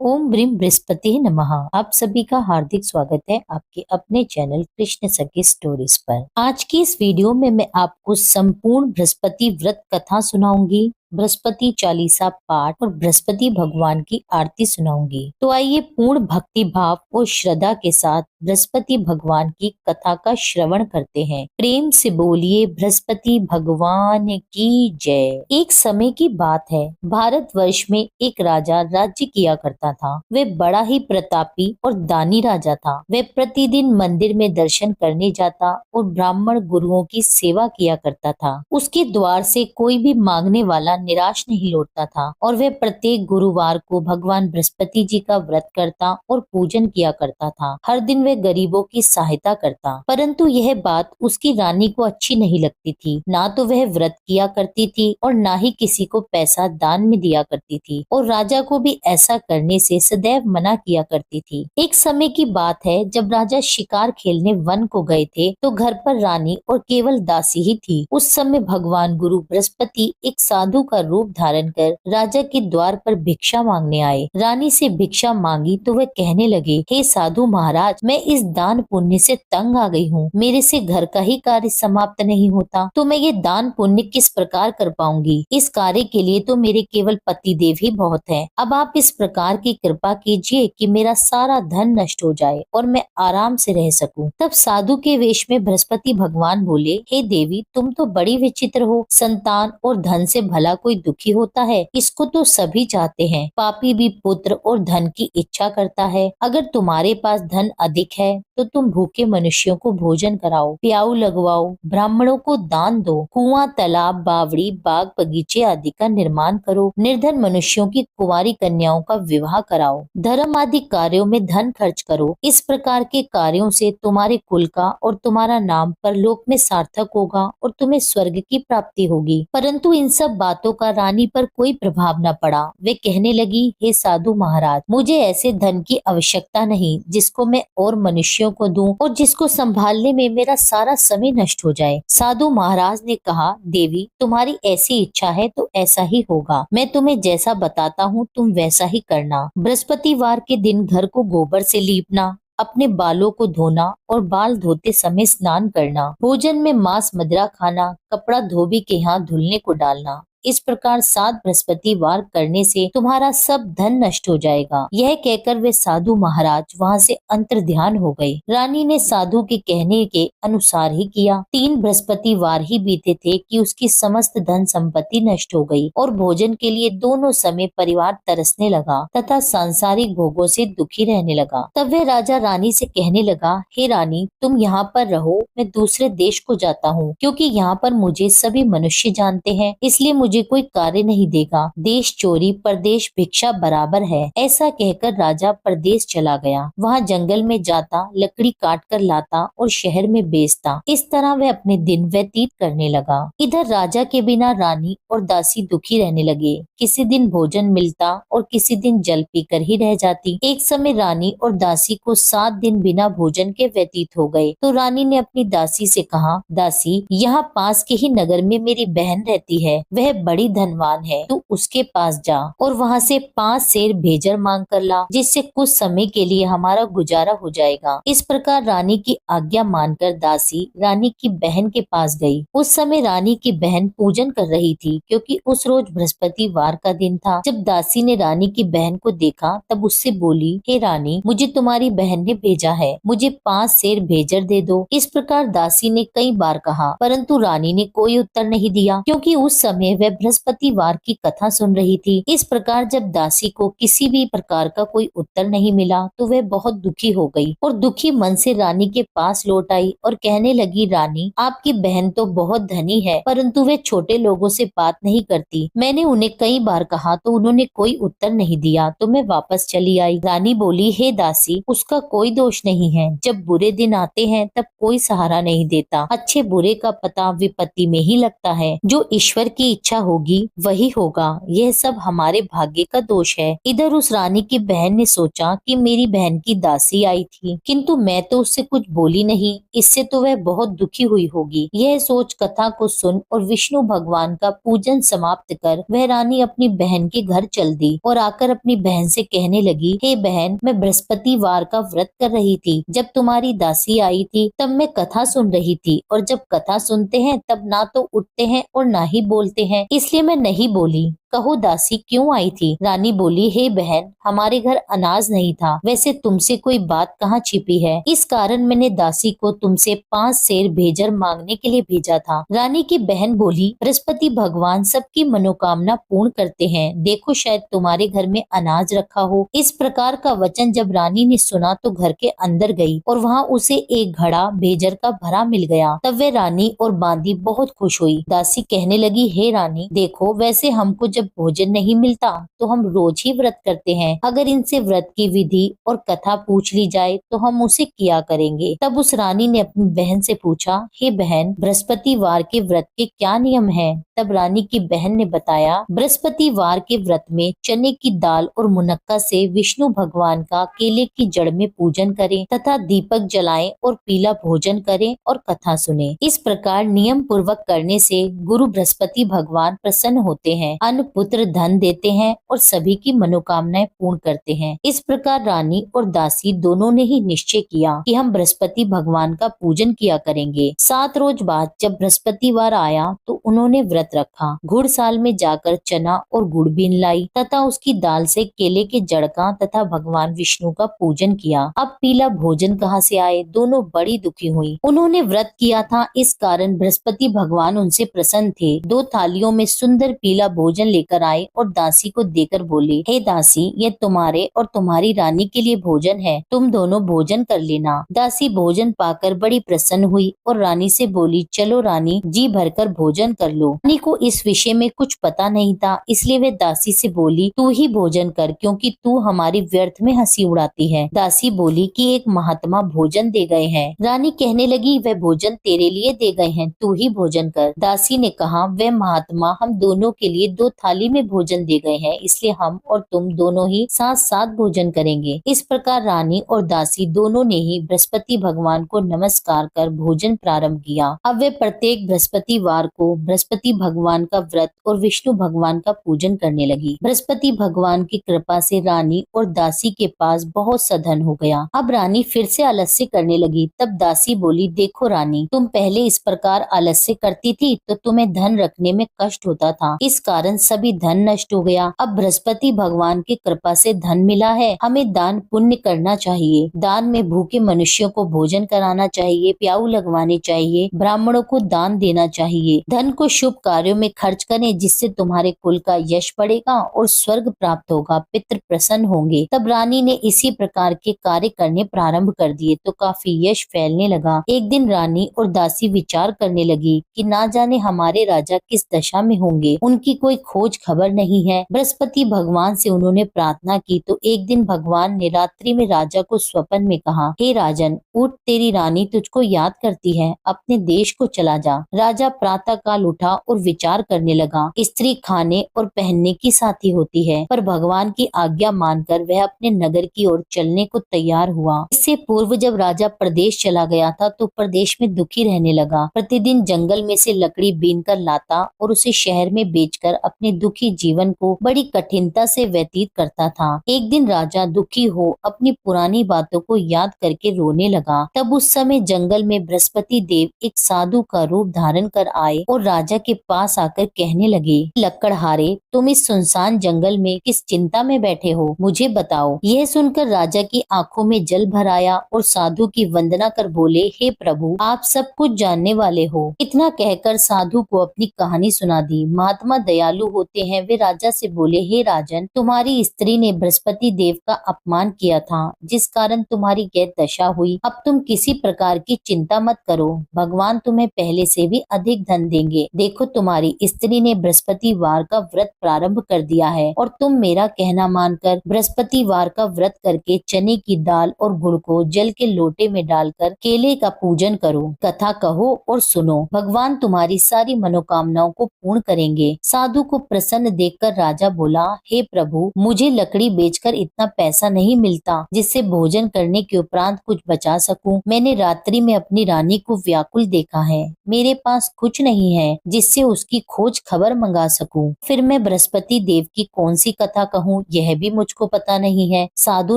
ओम brim Brihaspati नमः। आप सभी का हार्दिक स्वागत है आपके अपने चैनल कृष्ण सखी स्टोरीज पर। आज की इस वीडियो में मैं आपको संपूर्ण बृहस्पति व्रत कथा सुनाऊंगी, बृहस्पति चालीसा पाठ और बृहस्पति भगवान की आरती सुनाऊंगी। तो आइए पूर्ण भक्ति भाव और श्रद्धा के साथ बृहस्पति भगवान की कथा का श्रवण करते हैं। प्रेम से बोलिए बृहस्पति भगवान की जय। एक समय की बात है, भारतवर्ष में एक राजा राज्य किया करता था। वह बड़ा ही प्रतापी और दानी राजा था। वह प्रतिदिन मंदिर में दर्शन करने जाता और ब्राह्मण गुरुओं की सेवा किया करता था। उसके द्वार से कोई भी मांगने वाला निराश नहीं लौटता था और वह प्रत्येक गुरुवार को भगवान बृहस्पति जी का व्रत करता और पूजन किया करता था। हर दिन वह गरीबों की सहायता करता, परंतु यह बात उसकी रानी को अच्छी नहीं लगती थी। ना तो वह व्रत किया करती थी और ना ही किसी को पैसा दान में दिया करती थी, और राजा को भी ऐसा करने से सदैव मना किया करती थी। एक समय की बात है, जब राजा शिकार खेलने वन को गए थे तो घर पर रानी और केवल दासी ही थी। उस समय भगवान गुरु बृहस्पति एक साधु का रूप धारण कर राजा के द्वार पर भिक्षा मांगने आए। रानी से भिक्षा मांगी तो वह कहने लगे, हे साधु महाराज, मैं इस दान पुण्य से तंग आ गई हूँ। मेरे से घर का ही कार्य समाप्त नहीं होता, तो मैं ये दान पुण्य किस प्रकार कर पाऊंगी। इस कार्य के लिए तो मेरे केवल पति देव ही बहुत हैं। अब आप इस प्रकार की कृपा कीजिए कि मेरा सारा धन नष्ट हो जाए और मैं आराम से रह सकूं। तब साधु के वेश में बृहस्पति भगवान बोले, हे देवी, तुम तो बड़ी विचित्र हो। संतान और धन से भला कोई दुखी होता है? इसको तो सभी चाहते हैं। पापी भी पुत्र और धन की इच्छा करता है। अगर तुम्हारे पास धन अधिक है तो तुम भूखे मनुष्यों को भोजन कराओ, प्याऊ लगवाओ, ब्राह्मणों को दान दो, कुआं, तालाब, बावड़ी, बाग, बगीचे आदि का निर्माण करो, निर्धन मनुष्यों की कुंवारी कन्याओं का विवाह कराओ, धर्म आदि कार्यों में धन खर्च करो। इस प्रकार के कार्यों से तुम्हारे कुल का और तुम्हारा नाम परलोक में सार्थक होगा और तुम्हें स्वर्ग की प्राप्ति होगी। परंतु इन सब बातों का रानी पर कोई प्रभाव न पड़ा। वे कहने लगी, हे साधु महाराज, मुझे ऐसे धन की आवश्यकता नहीं जिसको मैं और मनुष्यों को दूं और जिसको संभालने में मेरा सारा समय नष्ट हो जाए। साधु महाराज ने कहा, देवी, तुम्हारी ऐसी इच्छा है तो ऐसा ही होगा। मैं तुम्हें जैसा बताता हूँ तुम वैसा ही करना। बृहस्पतिवार के दिन घर को गोबर से लीपना, अपने बालों को धोना और बाल धोते समय स्नान करना, भोजन में मांस मदिरा खाना, कपड़ा धोबी के हाथ धुलने को डालना। इस प्रकार 7 बृहस्पतिवार करने से तुम्हारा सब धन नष्ट हो जाएगा। यह कहकर वे साधु महाराज वहां से अंतर्ध्यान हो गए। रानी ने साधु के कहने के अनुसार ही किया। 3 बृहस्पतिवार ही बीते थे कि उसकी समस्त धन संपत्ति नष्ट हो गई और भोजन के लिए दोनों समय परिवार तरसने लगा तथा सांसारिक भोगों से दुखी रहने लगा। तब वह राजा रानी से कहने लगा, हे रानी, तुम यहाँ पर रहो, मैं दूसरे देश को जाता हूँ, क्योंकि यहाँ पर मुझे सभी मनुष्य जानते हैं, इसलिए मुझे कोई कार्य नहीं देगा। देश चोरी परदेश भिक्षा बराबर है। ऐसा कहकर राजा परदेश चला गया। वहाँ जंगल में जाता, लकड़ी काट कर लाता और शहर में बेचता। इस तरह वह अपने दिन व्यतीत करने लगा। इधर राजा के बिना रानी और दासी दुखी रहने लगे। किसी दिन भोजन मिलता और किसी दिन जल पीकर ही रह जाती। एक समय रानी और दासी को 7 दिन बिना भोजन के व्यतीत हो गए। तो रानी ने अपनी दासी से कहा, दासी, यहाँ पास के ही नगर में मेरी बहन रहती है, वह बड़ी धनवान है, तू उसके पास जा और वहाँ से 5 सेर भेजर मांग कर ला, जिससे कुछ समय के लिए हमारा गुजारा हो जाएगा। इस प्रकार रानी की आज्ञा मानकर दासी रानी की बहन के पास गई। उस समय रानी की बहन पूजन कर रही थी, क्योंकि उस रोज बृहस्पतिवार का दिन था। जब दासी ने रानी की बहन को देखा तब उससे बोली, हे रानी, मुझे तुम्हारी बहन ने भेजा है, मुझे 5 सेर भेजर दे दो। इस प्रकार दासी ने कई बार कहा, परंतु रानी ने कोई उत्तर नहीं दिया, क्योंकि उस समय वह बृहस्पतिवार की कथा सुन रही थी। इस प्रकार जब दासी को किसी भी प्रकार का कोई उत्तर नहीं मिला तो वह बहुत दुखी हो गई और दुखी मन से रानी के पास लौट आई और कहने लगी, रानी, आपकी बहन तो बहुत धनी है, परंतु वे छोटे लोगों से बात नहीं करती। मैंने उन्हें कई बार कहा तो उन्होंने कोई उत्तर नहीं दिया, तो मैं वापस चली आई। रानी बोली, हे दासी, उसका कोई दोष नहीं है। जब बुरे दिन आते हैं तब कोई सहारा नहीं देता। अच्छे बुरे का पता विपत्ति में ही लगता है। जो ईश्वर की इच्छा इच्छा होगी वही होगा, यह सब हमारे भाग्य का दोष है। इधर उस रानी की बहन ने सोचा कि मेरी बहन की दासी आई थी, किंतु मैं तो उससे कुछ बोली नहीं, इससे तो वह बहुत दुखी हुई होगी। यह सोच कथा को सुन और विष्णु भगवान का पूजन समाप्त कर वह रानी अपनी बहन के घर चल दी और आकर अपनी बहन से कहने लगी, हे बहन, मैं बृहस्पतिवार का व्रत कर रही थी। जब तुम्हारी दासी आई थी तब मैं कथा सुन रही थी, और जब कथा सुनते हैं तब ना तो उठते हैं और ना ही बोलते हैं, इसलिए मैं नहीं बोली। कहो दासी क्यों आई थी? रानी बोली, हे बहन, हमारे घर अनाज नहीं था, वैसे तुमसे कोई बात कहाँ छिपी है, इस कारण मैंने दासी को तुमसे 5 सेर भेजर मांगने के लिए भेजा था। रानी की बहन बोली, बृहस्पति भगवान सबकी मनोकामना पूर्ण करते हैं, देखो शायद तुम्हारे घर में अनाज रखा हो। इस प्रकार का वचन जब रानी ने सुना तो घर के अंदर गई और वहाँ उसे एक घड़ा भेजर का भरा मिल गया। तब वे रानी और बांदी बहुत खुश हुई। दासी कहने लगी, हे रानी, देखो वैसे हमको जब भोजन नहीं मिलता तो हम रोज ही व्रत करते हैं, अगर इनसे व्रत की विधि और कथा पूछ ली जाए तो हम उसे किया करेंगे। तब उस रानी ने अपनी बहन से पूछा, हे बहन, बृहस्पतिवार के व्रत के क्या नियम है? तब रानी की बहन ने बताया, बृहस्पतिवार के व्रत में चने की दाल और मुनक्का से विष्णु भगवान का केले की जड़ में पूजन करें तथा दीपक जलाएं और पीला भोजन करें और कथा सुने। इस प्रकार नियम पूर्वक करने से गुरु बृहस्पति भगवान प्रसन्न होते हैं, अन्न पुत्र धन देते हैं और सभी की मनोकामनाएं पूर्ण करते हैं। इस प्रकार रानी और दासी दोनों ने ही निश्चय किया कि हम बृहस्पति भगवान का पूजन किया करेंगे। 7 रोज बाद जब बृहस्पतिवार आया तो उन्होंने व्रत रखा। घुड़साल में जाकर चना और गुड़ बीन लाई तथा उसकी दाल से केले के जड़ का तथा भगवान विष्णु का पूजन किया। अब पीला भोजन कहाँ से आए? दोनों बड़ी दुखी हुई। उन्होंने व्रत किया था, इस कारण बृहस्पति भगवान उनसे प्रसन्न थे। 2 थालियों में सुंदर पीला भोजन लेकर आए और दासी को देकर बोले, हे दासी, ये तुम्हारे और तुम्हारी रानी के लिए भोजन है, तुम दोनों भोजन कर लेना। दासी भोजन पाकर बड़ी प्रसन्न हुई और रानी से बोली, चलो रानी, जी भरकर भोजन कर लो। रानी को इस विषय में कुछ पता नहीं था, इसलिए वे दासी से बोली, तू ही भोजन कर, क्योंकि तू हमारी व्यर्थ में हंसी उड़ाती है। दासी बोली कि एक महात्मा भोजन दे गए हैं। रानी कहने लगी, वह भोजन तेरे लिए दे गए हैं, तू ही भोजन कर। दासी ने कहा, वह महात्मा हम दोनों के लिए 2 थाली में भोजन दे गए हैं, इसलिए हम और तुम दोनों ही साथ साथ भोजन करेंगे। इस प्रकार रानी और दासी दोनों ने ही बृहस्पति भगवान को नमस्कार कर भोजन प्रारंभ किया। अब वे प्रत्येक बृहस्पतिवार को बृहस्पति भगवान का व्रत और विष्णु भगवान का पूजन करने लगी। बृहस्पति भगवान की कृपा से रानी और दासी के पास बहुत सा धन हो गया। अब रानी फिर से आलस्य करने लगी। तब दासी बोली, देखो रानी, तुम पहले इस प्रकार आलस्य करती थी तो तुम्हें धन रखने में कष्ट होता था, इस कारण सभी धन नष्ट हो गया। अब बृहस्पति भगवान की कृपा से धन मिला है, हमें दान पुण्य करना चाहिए। दान में भूखे मनुष्यों को भोजन कराना चाहिए, प्याऊ लगवाने चाहिए, ब्राह्मणों को दान देना चाहिए। धन को शुभ कार्यों में खर्च करें, जिससे तुम्हारे कुल का यश बढ़ेगा और स्वर्ग प्राप्त होगा, पितृ प्रसन्न होंगे। तब रानी ने इसी प्रकार के कार्य करने प्रारंभ कर दिए तो काफी यश फैलने लगा। एक दिन रानी और दासी विचार करने लगी कि ना जाने हमारे राजा किस दशा में होंगे, उनकी कोई खोज खबर नहीं है। बृहस्पति भगवान से उन्होंने प्रार्थना की तो एक दिन भगवान ने रात्रि में राजा को स्वप्न में कहा, हे राजन, उठ, तेरी रानी तुझको याद करती है, अपने देश को चला जा। राजा प्रातः काल उठा और विचार करने लगा। स्त्री खाने और पहनने की साथी होती है, पर भगवान की आज्ञा मानकर वह अपने नगर की ओर चलने को तैयार हुआ। इससे पूर्व जब राजा प्रदेश चला गया था तो प्रदेश में दुखी रहने लगा। प्रतिदिन जंगल में से लकड़ी बीन कर लाता और उसे शहर में बेचकर अपने दुखी जीवन को बड़ी कठिनता से व्यतीत करता था। एक दिन राजा दुखी हो अपनी पुरानी बातों को याद करके रोने लगा। तब उस समय जंगल में बृहस्पति देव एक साधु का रूप धारण कर आए और राजा के पास आकर कहने लगे, लकड़हारे, तुम इस सुनसान जंगल में किस चिंता में बैठे हो, मुझे बताओ। यह सुनकर राजा की आंखों में जल भर आया और साधु की वंदना कर बोले, हे प्रभु, आप सब कुछ जानने वाले हो। इतना कहकर साधु को अपनी कहानी सुना दी। महात्मा दयालु होते हैं वे राजा से बोले, हे राजन, तुम्हारी स्त्री ने बृहस्पति देव का अपमान किया था, जिस कारण तुम्हारी यह दशा हुई। अब तुम किसी प्रकार की चिंता मत करो, भगवान तुम्हें पहले से भी अधिक धन देंगे। देखो, तुम्हारी स्त्री ने बृहस्पतिवार का व्रत प्रारंभ कर दिया है और तुम मेरा कहना मानकर बृहस्पतिवार का व्रत करके चने की दाल और गुड़ को जल के लोटे में डालकर केले का पूजन करो, कथा कहो और सुनो। भगवान तुम्हारी सारी मनोकामनाओं को पूर्ण करेंगे। साधु को प्रसन्न देखकर राजा बोला, हे प्रभु, मुझे लकड़ी बेचकर इतना पैसा नहीं मिलता जिससे भोजन करने के उपरांत कुछ बचा सकूं। मैंने रात्रि में अपनी रानी को व्याकुल देखा है। मेरे पास कुछ नहीं है जिससे उसकी खोज खबर मंगा सकूं। फिर मैं बृहस्पति देव की कौन सी कथा कहूँ, यह भी मुझको पता नहीं है। साधु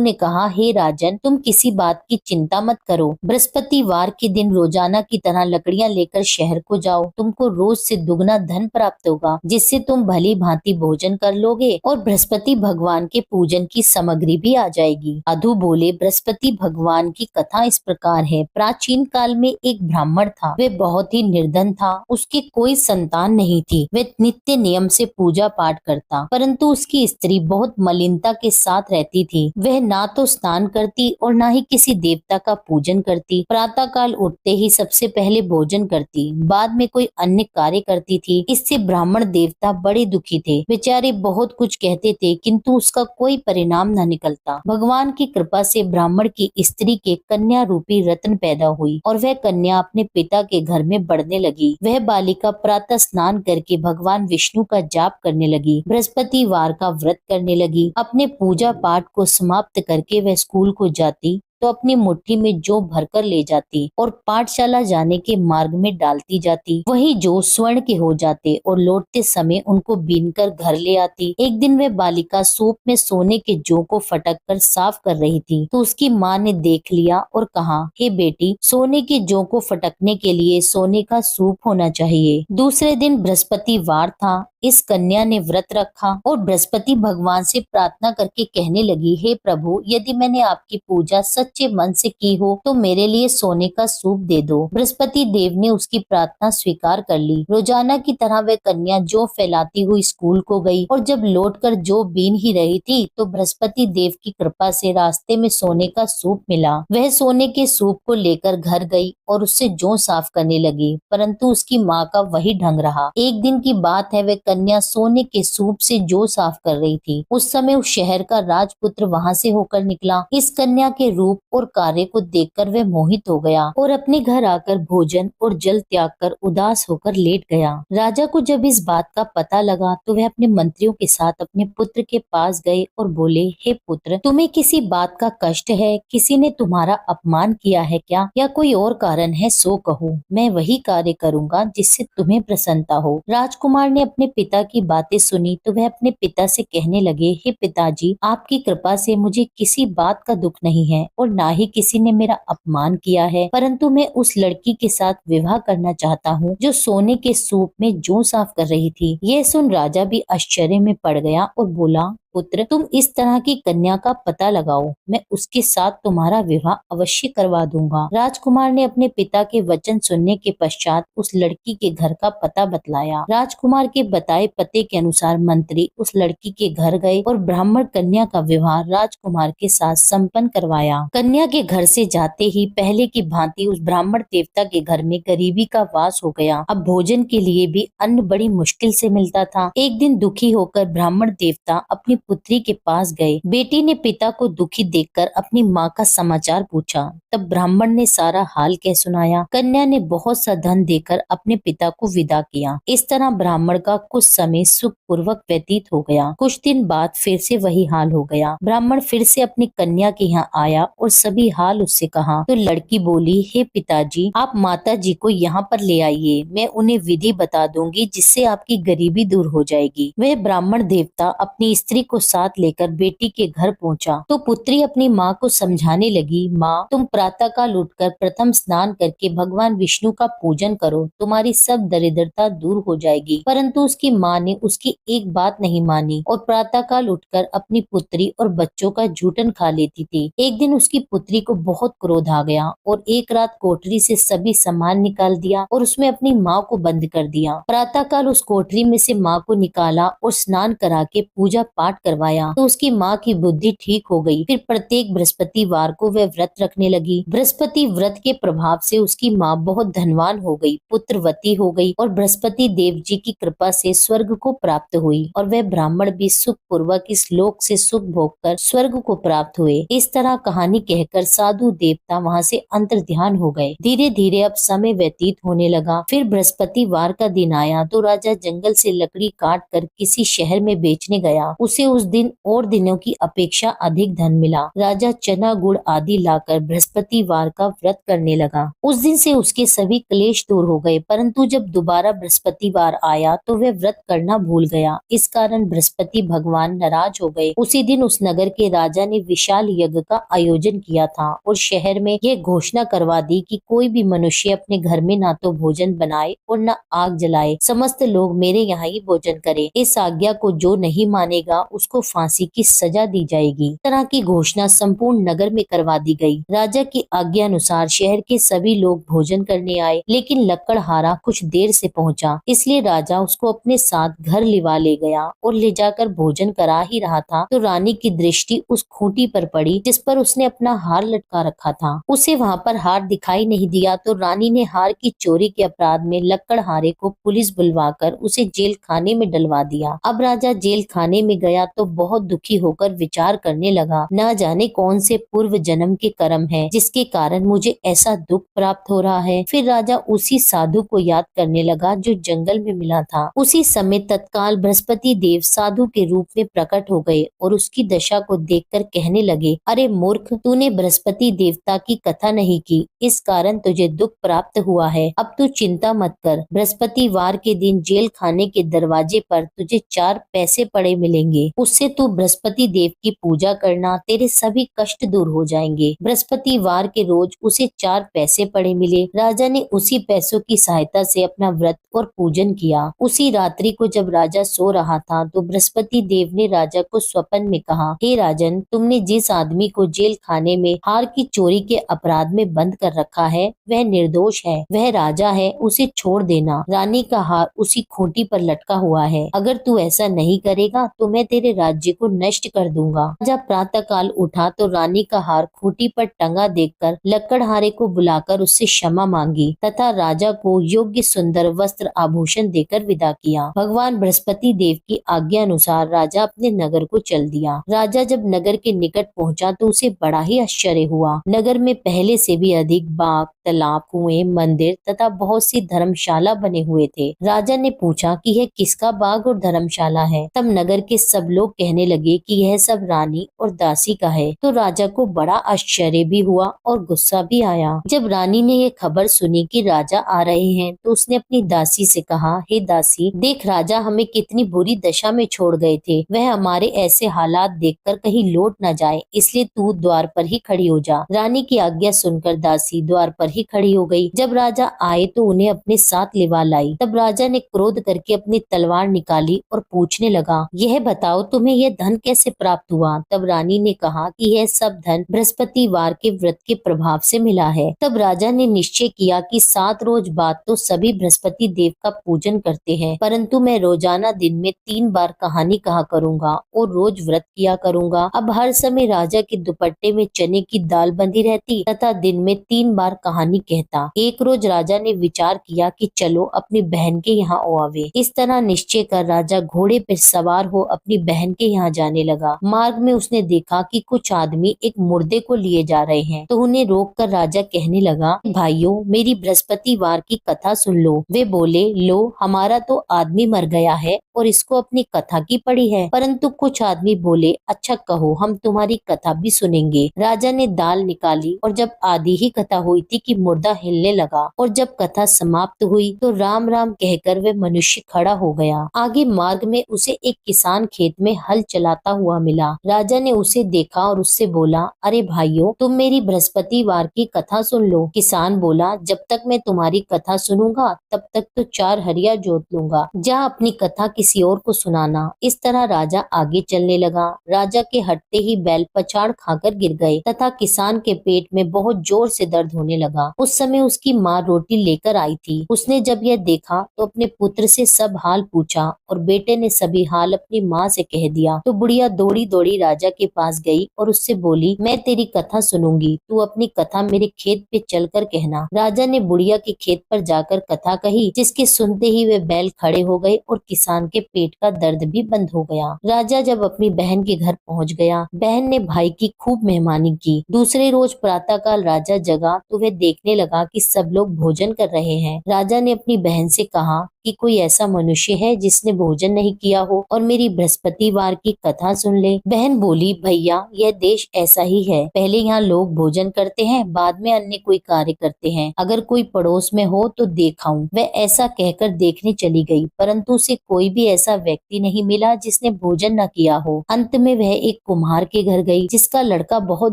ने कहा, हे राजन, तुम किसी बात की चिंता मत करो। बृहस्पतिवार के दिन रोजाना की तरह लकड़ियां लेकर शहर को जाओ। तुमको रोज से दुगना धन प्राप्त होगा, जिससे तुम भली भांति भोजन कर लोगे और बृहस्पति भगवान के पूजन की सामग्री भी आ जाएगी। साधु बोले, बृहस्पति भगवान की कथा इस प्रकार है। प्राचीन काल में एक ब्राह्मण था। वह बहुत ही निर्धन था। उसकी कोई संतान नहीं थी। वह नित्य नियम से पूजा पाठ करता, परंतु उसकी स्त्री बहुत मलिनता के साथ रहती थी। वह ना तो स्नान करती और ना ही किसी देवता का पूजन करती। प्रातः काल उठते ही सबसे पहले भोजन करती, बाद में कोई अन्य कार्य करती थी। इससे ब्राह्मण देवता बड़े दुखी थे। बेचारे बहुत कुछ कहते थे, किंतु उसका कोई परिणाम न निकलता। भगवान की कृपा से ब्राह्मण की स्त्री के कन्या रूपी रत्न पैदा हुई और वह कन्या अपने पिता के घर में बढ़ने लगी। वह बालिका प्रातः स्नान करके भगवान विष्णु का जाप करने लगी, बृहस्पतिवार का व्रत करने लगी। अपने पूजा पाठ को समाप्त करके वह स्कूल को जाती तो अपनी मुट्ठी में जौ भरकर ले जाती और पाठशाला जाने के मार्ग में डालती जाती। वही जौ स्वर्ण के हो जाते और लौटते समय उनको बीनकर घर ले आती। एक दिन वह बालिका सूप में सोने के जौ को फटक कर साफ कर रही थी, तो उसकी माँ ने देख लिया और कहा, हे बेटी, सोने के जौ को फटकने के लिए सोने का सूप होना चाहिए। दूसरे दिन बृहस्पतिवार था। इस कन्या ने व्रत रखा और बृहस्पति भगवान से प्रार्थना करके कहने लगी, हे प्रभु, यदि मैंने आपकी पूजा सच्चे मन से की हो तो मेरे लिए सोने का सूप दे दो। बृहस्पति देव ने उसकी प्रार्थना स्वीकार कर ली। रोजाना की तरह वह कन्या जौ फैलाती हुई स्कूल को गई और जब लौटकर जौ बीन ही रही थी तो बृहस्पति देव की कृपा से रास्ते में सोने का सूप मिला। वह सोने के सूप को लेकर घर गई और उससे जौ साफ करने लगी, परंतु उसकी माँ का वही ढंग रहा। एक दिन की बात है, वह कन्या सोने के सूप से जौ साफ कर रही थी। उस समय उस शहर का राजपुत्र वहां से होकर निकला। इस कन्या के रूप और कार्य को देखकर वह मोहित हो गया और अपने घर आकर भोजन और जल त्याग कर उदास होकर लेट गया। राजा को जब इस बात का पता लगा तो वह अपने मंत्रियों के साथ अपने पुत्र के पास गए और बोले, हे पुत्र, तुम्हें किसी बात का कष्ट है? किसी ने तुम्हारा अपमान किया है क्या, या कोई और कारण है? सो कहो, मैं वही कार्य करूंगा जिससे तुम्हें प्रसन्नता हो। राजकुमार ने अपने पिता की बातें सुनी तो वह अपने पिता से कहने लगे, हे पिताजी, आपकी कृपा से मुझे किसी बात का दुख नहीं है और ना ही किसी ने मेरा अपमान किया है, परंतु मैं उस लड़की के साथ विवाह करना चाहता हूँ जो सोने के सूप में जौ साफ कर रही थी। यह सुन राजा भी आश्चर्य में पड़ गया और बोला, पुत्र, तुम इस तरह की कन्या का पता लगाओ, मैं उसके साथ तुम्हारा विवाह अवश्य करवा दूंगा। राजकुमार ने अपने पिता के वचन सुनने के पश्चात उस लड़की के घर का पता बतलाया। राजकुमार के बताए पते के अनुसार मंत्री उस लड़की के घर गए और ब्राह्मण कन्या का विवाह राजकुमार के साथ संपन्न करवाया। कन्या के घर से जाते ही पहले की भांति उस ब्राह्मण देवता के घर में गरीबी का वास हो गया। अब भोजन के लिए भी अन्न बड़ी मुश्किल से मिलता था। एक दिन दुखी होकर ब्राह्मण देवता अपनी पुत्री के पास गए। बेटी ने पिता को दुखी देखकर अपनी माँ का समाचार पूछा। तब ब्राह्मण ने सारा हाल कह सुनाया। कन्या ने बहुत सा धन देकर अपने पिता को विदा किया। इस तरह ब्राह्मण का कुछ समय सुख पूर्वक व्यतीत हो गया। कुछ दिन बाद फिर से वही हाल हो गया। ब्राह्मण फिर से अपनी कन्या के यहाँ आया और सभी हाल उससे कहा तो लड़की बोली, हे पिताजी, आप माता जी को यहाँ पर ले आइए, मैं उन्हें विधि बता दूंगी जिससे आपकी गरीबी दूर हो जाएगी। वह ब्राह्मण देवता अपनी स्त्री को साथ लेकर बेटी के घर पहुंचा तो पुत्री अपनी माँ को समझाने लगी, माँ तुम प्रातःकाल उठकर प्रथम स्नान करके भगवान विष्णु का पूजन करो, तुम्हारी सब दरिद्रता दूर हो जाएगी। परंतु उसकी माँ ने उसकी एक बात नहीं मानी और प्रातःकाल उठकर अपनी पुत्री और बच्चों का जूठन खा लेती थी। एक दिन उसकी पुत्री को बहुत क्रोध आ गया और एक रात कोठरी से सभी सामान निकाल दिया और उसमें अपनी माँ को बंद कर दिया। प्रातःकाल उस कोठरी में से माँ को निकाला और स्नान करा के पूजा पाठ करवाया तो उसकी माँ की बुद्धि ठीक हो गई। फिर प्रत्येक बृहस्पतिवार को वह व्रत रखने लगी। बृहस्पति व्रत के प्रभाव से उसकी माँ बहुत धनवान हो गई, पुत्रवती हो गई और बृहस्पति देव जी की कृपा से स्वर्ग को प्राप्त हुई और वह ब्राह्मण भी सुख पूर्वक इस लोक से सुख भोग कर स्वर्ग को प्राप्त हुए। इस तरह कहानी कहकर साधु देवता वहाँ से अंतर्ध्यान हो गए। धीरे धीरे अब समय व्यतीत होने लगा। फिर बृहस्पतिवार का दिन आया तो राजा जंगल से लकड़ी काट कर किसी शहर में बेचने गया। उसे उस दिन और दिनों की अपेक्षा अधिक धन मिला। राजा चना गुड़ आदि लाकर बृहस्पतिवार का व्रत करने लगा। उस दिन से उसके सभी क्लेश दूर हो गए, परंतु जब दोबारा बृहस्पतिवार आया तो वह व्रत करना भूल गया। इस कारण बृहस्पति भगवान नाराज हो गए। उसी दिन उस नगर के राजा ने विशाल यज्ञ का आयोजन किया था और शहर में यह घोषणा करवा दी कि कोई भी मनुष्य अपने घर में ना तो भोजन बनाए और न आग जलाए, समस्त लोग मेरे यहाँ ही भोजन करें। इस आज्ञा को जो नहीं मानेगा उसको फांसी की सजा दी जाएगी। इस तरह की घोषणा संपूर्ण नगर में करवा दी गई। राजा की आज्ञा अनुसार शहर के सभी लोग भोजन करने आए, लेकिन लकड़हारा कुछ देर से पहुंचा, इसलिए राजा उसको अपने साथ घर लिवा ले गया और ले जाकर भोजन करा ही रहा था तो रानी की दृष्टि उस खूंटी पर पड़ी जिस पर उसने अपना हार लटका रखा था। उसे वहाँ पर हार दिखाई नहीं दिया तो रानी ने हार की चोरी के अपराध में लकड़हारे को पुलिस बुलवाकर उसे जेल खाने में डलवा दिया। अब राजा जेल खाने में गया तो बहुत दुखी होकर विचार करने लगा, न जाने कौन से पूर्व जन्म के कर्म है जिसके कारण मुझे ऐसा दुख प्राप्त हो रहा है। फिर राजा उसी साधु को याद करने लगा जो जंगल में मिला था। उसी समय तत्काल बृहस्पति देव साधु के रूप में प्रकट हो गए और उसकी दशा को देखकर कहने लगे, अरे मूर्ख, तूने बृहस्पति देवता की कथा नहीं की, इस कारण तुझे दुख प्राप्त हुआ है। अब तू चिंता मत कर, बृहस्पतिवार के दिन जेल खाने के दरवाजे पर तुझे 4 पैसे पड़े मिलेंगे, उससे तू बृहस्पति देव की पूजा करना, तेरे सभी कष्ट दूर हो जाएंगे। बृहस्पतिवार के रोज उसे 4 पैसे पड़े मिले। राजा ने उसी पैसों की सहायता से अपना व्रत और पूजन किया। उसी रात्रि को जब राजा सो रहा था तो बृहस्पति देव ने राजा को स्वप्न में कहा, हे राजन, तुमने जिस आदमी को जेल खाने में हार की चोरी के अपराध में बंद कर रखा है वह निर्दोष है, वह राजा है, उसे छोड़ देना। रानी का हार उसी खूंटी पर लटका हुआ है, अगर तू ऐसा नहीं करेगा तो मैं तेरे राज्य को नष्ट कर दूंगा। राजा प्रातःकाल उठा तो रानी का हार खूंटी पर टंगा देखकर लकड़हारे को बुलाकर उससे क्षमा मांगी तथा राजा को योग्य सुंदर वस्त्र आभूषण देकर विदा किया। भगवान बृहस्पति देव की आज्ञा अनुसार राजा अपने नगर को चल दिया। राजा जब नगर के निकट पहुंचा तो उसे बड़ा ही आश्चर्य हुआ। नगर में पहले से भी अधिक बाग, तालाब, कुएं, मंदिर तथा बहुत सी धर्मशाला बने हुए थे। राजा ने पूछा कि यह किसका बाग और धर्मशाला है। तब नगर के सब लोग कहने लगे कि यह सब रानी और दासी का है। तो राजा को बड़ा आश्चर्य भी हुआ और गुस्सा भी आया। जब रानी ने यह खबर सुनी कि राजा आ रहे हैं तो उसने अपनी दासी से कहा, हे दासी, देख राजा हमें कितनी बुरी दशा में छोड़ गए थे, वह हमारे ऐसे हालात देखकर कहीं लौट न जाए, इसलिए तू द्वार पर ही खड़ी हो जा। रानी की आज्ञा सुनकर दासी द्वार पर ही खड़ी हो गई। जब राजा आए तो उन्हें अपने साथ लिवा लाई। तब राजा ने क्रोध करके अपनी तलवार निकाली और पूछने लगा, यह बताओ तुम्हें यह धन कैसे प्राप्त हुआ। तब रानी ने कहा कि यह सब धन बृहस्पतिवार के व्रत के प्रभाव से मिला है। तब राजा ने निश्चय किया कि 7 रोज बाद तो सभी बृहस्पति देव का पूजन करते हैं, परंतु मैं रोजाना दिन में 3 बार कहानी कहा करूंगा और रोज व्रत किया करूंगा। अब हर समय राजा के दुपट्टे में चने की दाल बंधी रहती तथा दिन में 3 बार कहानी कहता। एक रोज राजा ने विचार किया कि चलो अपनी बहन के यहाँ आवे। इस तरह निश्चय कर राजा घोड़े पर सवार हो अपनी बहन के यहाँ जाने लगा। मार्ग में उसने देखा कि कुछ आदमी एक मुर्दे को लिए जा रहे हैं, तो उन्हें रोक कर राजा कहने लगा, भाइयों, मेरी बृहस्पतिवार की कथा सुन लो। वे बोले, लो, हमारा तो आदमी मर गया है और इसको अपनी कथा की पड़ी है। परंतु कुछ आदमी बोले, अच्छा कहो, हम तुम्हारी कथा भी सुनेंगे। राजा ने दाल निकाली और जब आधी ही कथा हुई थी कि कि मुर्दा हिलने लगा और जब कथा समाप्त हुई तो राम राम कहकर वह मनुष्य खड़ा हो गया। आगे मार्ग में उसे एक किसान खेत में हल चलाता हुआ मिला। राजा ने उसे देखा और उससे बोला, अरे भाइयों, तुम मेरी बृहस्पतिवार की कथा सुन लो। किसान बोला, जब तक मैं तुम्हारी कथा सुनूंगा तब तक तो 4 हरिया जोत लूंगा। जा अपनी कथा किसी और को सुनाना। इस तरह राजा आगे चलने लगा। राजा के हटते ही बैल पछाड़ खाकर गिर गए तथा किसान के पेट में बहुत जोर से दर्द होने लगा। उस समय उसकी माँ रोटी लेकर आई थी। उसने जब यह देखा तो अपने पुत्र से सब हाल पूछा और बेटे ने सभी हाल अपनी माँ से कह दिया। तो बुढ़िया दौड़ी दौड़ी राजा के पास गई और उससे बोली, मैं तेरी कथा सुनूंगी, तू अपनी कथा मेरे खेत पे चलकर कहना। राजा ने बुढ़िया के खेत पर जाकर कथा कही, जिसके सुनते ही वे बैल खड़े हो गए और किसान के पेट का दर्द भी बंद हो गया। राजा जब अपनी बहन के घर पहुंच गया, बहन ने भाई की खूब मेहमानी की। दूसरे रोज प्रातःकाल राजा जगा तो वह देखने लगा कि सब लोग भोजन कर रहे हैं। राजा ने अपनी बहन से कहा कि कोई ऐसा मनुष्य है जिसने भोजन नहीं किया हो और मेरी बृहस्पतिवार की कथा सुन ले। बहन बोली, भैया, यह देश ऐसा ही है। पहले यहाँ लोग भोजन करते हैं, बाद में अन्य कोई कार्य करते हैं। अगर कोई पड़ोस में हो तो देखाऊं। वह ऐसा कहकर देखने चली गई, परंतु उसे कोई भी ऐसा व्यक्ति नहीं मिला जिसने भोजन न किया हो। अंत में वह एक कुम्हार के घर गई, जिसका लड़का बहुत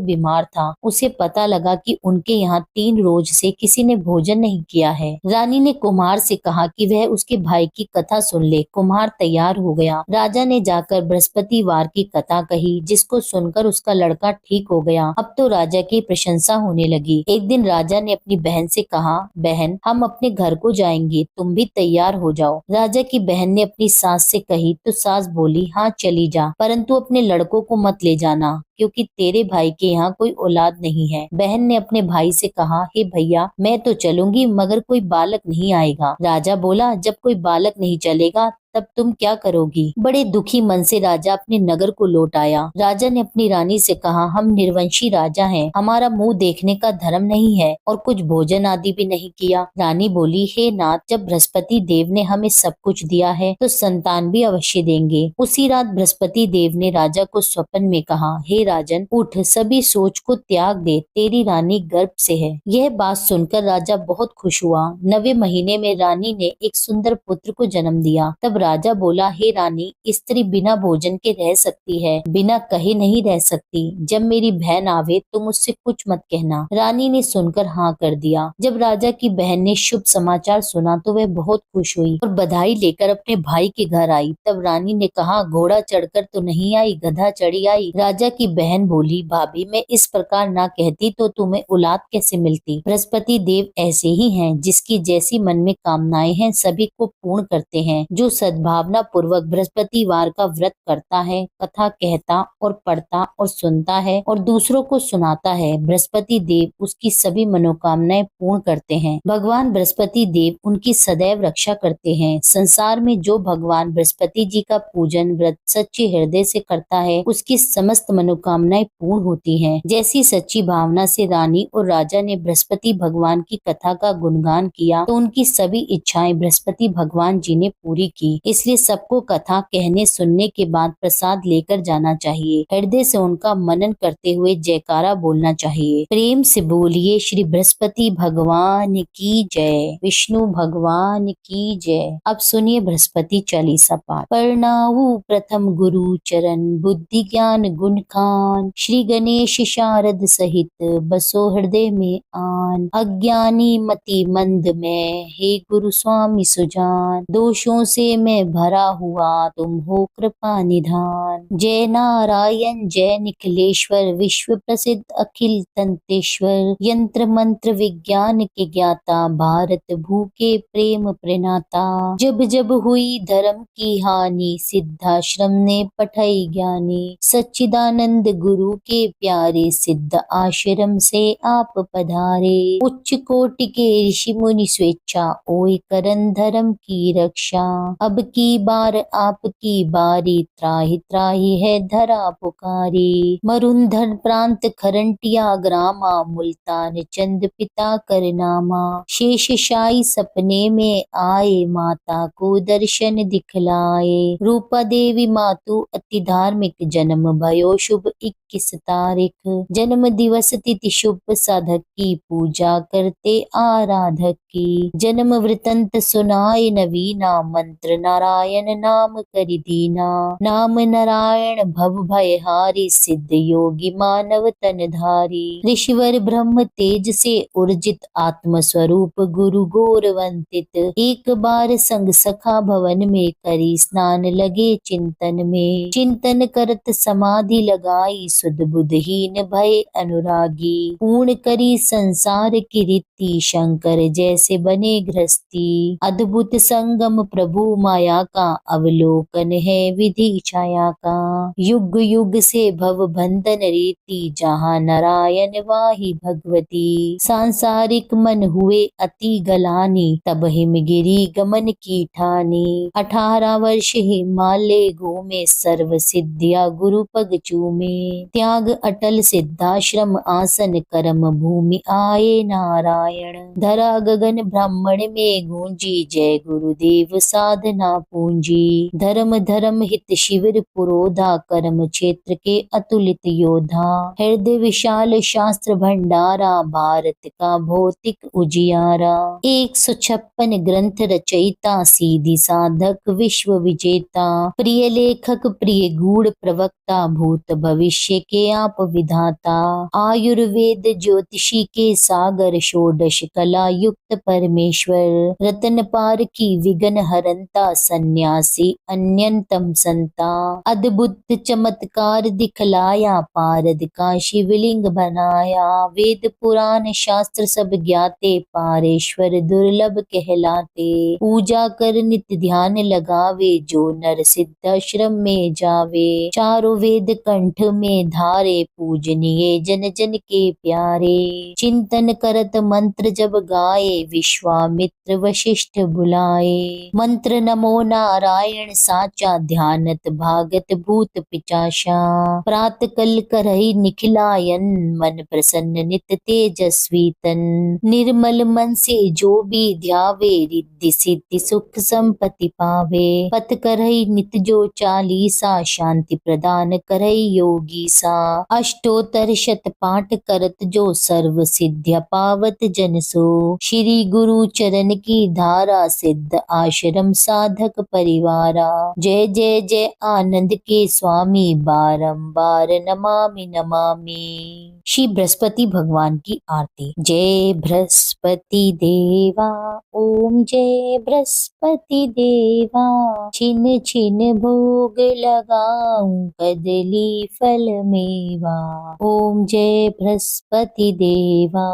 बीमार था। उसे पता लगा कि उनके यहाँ 3 रोज से किसी ने भोजन नहीं किया है। रानी ने कुम्हार से कहा कि वह उसके भाई की कथा सुन ले। कुम्हार तैयार हो गया। राजा ने जाकर बृहस्पतिवार की कथा कही, जिसको सुनकर उसका लड़का ठीक हो गया। अब तो राजा की प्रशंसा होने लगी। एक दिन राजा ने अपनी बहन से कहा, बहन, हम अपने घर को जाएंगे, तुम भी तैयार हो जाओ। राजा की बहन ने अपनी सास से कही तो सास बोली, हाँ चली जा, परंतु अपने लड़कों को मत ले जाना, क्योंकि तेरे भाई के यहाँ कोई औलाद नहीं है। बहन ने अपने भाई से कहा, हे भैया, मैं तो चलूंगी मगर कोई बालक नहीं आएगा। राजा बोला, जब कोई बालक नहीं चलेगा तब तुम क्या करोगी? बड़े दुखी मन से राजा अपने नगर को लौट आया। राजा ने अपनी रानी से कहा, हम निर्वंशी राजा हैं, हमारा मुंह देखने का धर्म नहीं है और कुछ भोजन आदि भी नहीं किया। रानी बोली, हे नाथ, जब बृहस्पति देव ने हमें सब कुछ दिया है तो संतान भी अवश्य देंगे। उसी रात बृहस्पति देव ने राजा को स्वप्न में कहा, हे राजन, उठ, सभी सोच को त्याग दे, तेरी रानी गर्भ से है। यह बात सुनकर राजा बहुत खुश हुआ। 9वें महीने में रानी ने एक सुंदर पुत्र को जन्म दिया। तब राजा बोला, हे रानी, स्त्री बिना भोजन के रह सकती है, बिना कहे नहीं रह सकती। जब मेरी बहन आवे तो मुझसे कुछ मत कहना। रानी ने सुनकर हाँ कर दिया। जब राजा की बहन ने शुभ समाचार सुना तो वह बहुत खुश हुई और बधाई लेकर अपने भाई के घर आई। तब रानी ने कहा, घोड़ा चढ़कर तो नहीं आई, गधा चढ़ी आई। राजा की बहन बोली, भाभी, मैं इस प्रकार ना कहती तो तुम्हें औलाद कैसे मिलती? बृहस्पति देव ऐसे ही हैं, जिसकी जैसी मन में कामनाएं हैं सभी को पूर्ण करते हैं। जो सद्भावना पूर्वक बृहस्पतिवार का व्रत करता है, कथा कहता और पढ़ता और सुनता है और दूसरों को सुनाता है, बृहस्पति देव उसकी सभी मनोकामनाएं पूर्ण करते हैं। भगवान बृहस्पति देव उनकी सदैव रक्षा करते हैं। संसार में जो भगवान बृहस्पति जी का पूजन व्रत सच्चे हृदय से करता है, उसकी समस्त मनोकामनाएं पूर्ण होती हैं। जैसी सच्ची भावना से रानी और राजा ने बृहस्पति भगवान की कथा का गुणगान किया तो उनकी सभी इच्छाएं बृहस्पति भगवान जी ने पूरी की। इसलिए सबको कथा कहने सुनने के बाद प्रसाद लेकर जाना चाहिए। हृदय से उनका मनन करते हुए जयकारा बोलना चाहिए। प्रेम से बोलिए, श्री बृहस्पति भगवान की जय, विष्णु भगवान की जय। अब सुनिए बृहस्पति चालीसा पाठ। प्रणाऊ प्रथम गुरु चरण, बुद्धि ज्ञान गुण खान, श्री गणेश शारद सहित बसो हृदय में आन। अज्ञानी मति मंद में, हे गुरु स्वामी सुजान, दोषों से मैं भरा हुआ, तुम हो कृपा निधान। जय नारायण जय निखिलेश्वर, विश्व प्रसिद्ध अखिल तंतेश्वर, यंत्र मंत्र विज्ञान के ज्ञाता, भारत भू के प्रेम प्रेनाता। जब जब हुई धर्म की हानि, सिद्धाश्रम ने पठाई ज्ञानी, सच्चिदानंद गुरु के प्यारे, सिद्ध आश्रम से आप पधारे। उच्च कोटि के ऋषि मुनि स्वेच्छा, ओए करन धर्म की रक्षा। अब अब की बार आपकी बारी, त्राहि त्राहि है धरा पुकारी। मरुंधर प्रांत खरंटिया ग्रामा, मुल्तान चंद पिता करनामा। शेष शाही सपने में आए, माता को दर्शन दिखलाए। रूपा देवी मातु अति धार्मिक, जन्म भयो शुभ 21 तारीख। जन्म दिवस तिथि शुभ, साधक की पूजा करते आराधक की। जन्म वृतंत सुनाए नवीना, मंत्र नारायण नाम करि दीना। नाम नारायण भव भय हारी, सिद्ध योगी मानव तन धारी। ऋषिवर ब्रह्म तेज से उर्जित, आत्म स्वरूप गुरु गौरवंतित। एक बार संग सखा भवन में, करी स्नान लगे चिंतन में। चिंतन करत समाधि लगाई, सुध बुधहीन भय अनुरागी। पूर्ण करी संसार की रीति, शंकर जैसे बने गृहस्थी। अद्भुत संगम प्रभु माया का, अवलोकन है विधि छाया का। युग युग से भव बंधन रीति, जहाँ नारायण वाही भगवती। सांसारिक मन हुए अति गलानी, तब हिमगिरी गमन की ठानी। 18 वर्ष हिमालय घूमे, सर्व सिद्धिया गुरु पग चूमे। त्याग अटल सिद्धाश्रम आसन, कर्म भूमि आए नारायण। धरा गगन ब्राह्मण में गूंजी, जय गुरुदेव साधना पूंजी। धर्म धर्म हित शिविर पुरोधा, कर्म क्षेत्र के अतुलित योधा। हृदय विशाल शास्त्र भंडारा, भारत का भौतिक उजियारा। 156 ग्रंथ रचयिता, सीधी साधक विश्व विजेता। प्रिय लेखक प्रिय गूढ़ प्रवक्ता, भूत भविष्य के आप विधाता। आयुर्वेद ज्योतिषी के सागर, षोडश कला युक्त परमेश्वर। रतन पार की विघ्न हरंता, सन्यासी अन्यतम संता। अद्भुत चमत्कार दिखलाया, पारद का शिवलिंग बनाया। वेद पुराण शास्त्र सब ज्ञाते, पारेश्वर दुर्लभ कहलाते। पूजा कर नित्य ध्यान लगावे, जो नर सिद्धाश्रम में जावे। चारों वेद कंठ में धारे, पूजनीय जन जन के प्यारे। चिंतन करत मंत्र जब गाए, विश्वामित्र वशिष्ठ बुलाए। मंत्र नमो नारायण साचा, ध्यानत भागत भूत पिचाशा। प्रात कल करहि निखिलायन, मन प्रसन्न नित तेजस्वी तन। निर्मल मन से जो भी ध्यावे, रिद्धि सिद्धि सुख संपत्ति पावे। पथ करहि नित जो चालीसा, शांति प्रदान करहि योगी सा। अष्टोत्तर शत पाठ करत जो, सर्व सिद्ध्या पावत जन सो। श्री गुरु चरण की धारा, सिद्ध आश्रम साधक परिवारा। जय जय जय आनंद के स्वामी, बारंबार नमामि नमामि। श्री बृहस्पति भगवान की आरती। जय बृहस्पति देवा, ओम जय बृहस्पति देवा। छिन छिन भोग लगाऊं, कदली फल मेवा। ओम जय बृहस्पति देवा,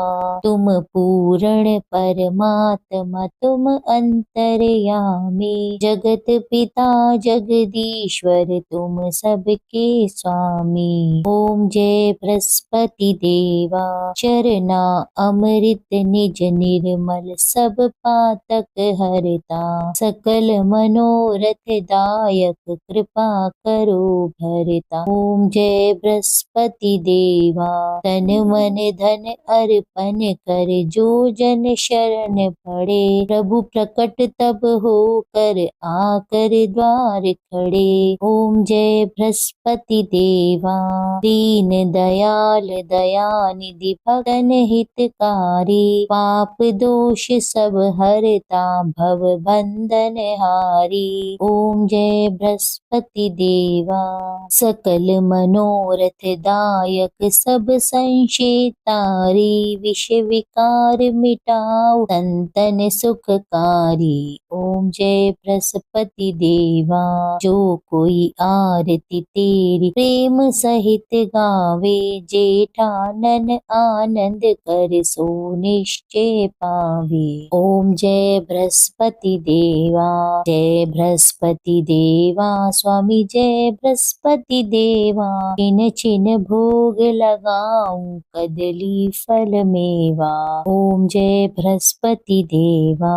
तुम पूर्ण परमात्मा, तुम अंतर्यामी। जगत पिता जगदीश्वर, तुम सबके स्वामी। ओम जय बृहस्पति देवा, चरना अमृत निज निर्मल, सब पातक हरता। सकल मनोरथ दायक, कृपा करो भरता। ओम जय बृहस्पति देवा, तन मन धन अर्पण कर, जो जन शरण पड़े। प्रभु प्रकट तब हो कर, आकर द्वार खड़े। ओम जय बृहस्पति देवा, दीन दयाल दयानिधि, भक्तन हितकारी। पाप दोष सब हरता, भव बंधन हारी। ओम जय बृहस्पति देवा, सकल मनोरथ दायक, सब संशय तारी। विष विकार मिटाओ, संतन सुखकारी। ओम जय बृहस्पति देवा, जो कोई आरती तेरी प्रेम सहित गावे। जेठानन आनंद कर, सो निश्चय पावे। ओम जय बृहस्पति देवा, जय बृहस्पति देवा। स्वामी जय बृहस्पति देवा, छिन छिन भोग लगाऊं, कदली फल मेवा। ओम जय बृहस्पति देवा।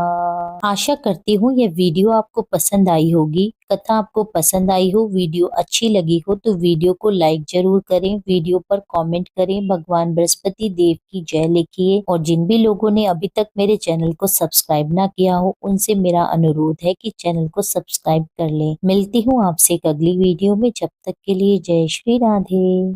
आशा करती हूँ यह वीडियो आपको पसंद आई होगी। कथा आपको पसंद आई हो, वीडियो अच्छी लगी हो तो वीडियो को लाइक जरूर करें, वीडियो पर कमेंट करें, भगवान बृहस्पति देव की जय लिखिए और जिन भी लोगों ने अभी तक मेरे चैनल को सब्सक्राइब ना किया हो उनसे मेरा अनुरोध है कि चैनल को सब्सक्राइब कर लें। मिलती हूँ आपसे एक अगली वीडियो में, जब तक के लिए जय श्री राधे।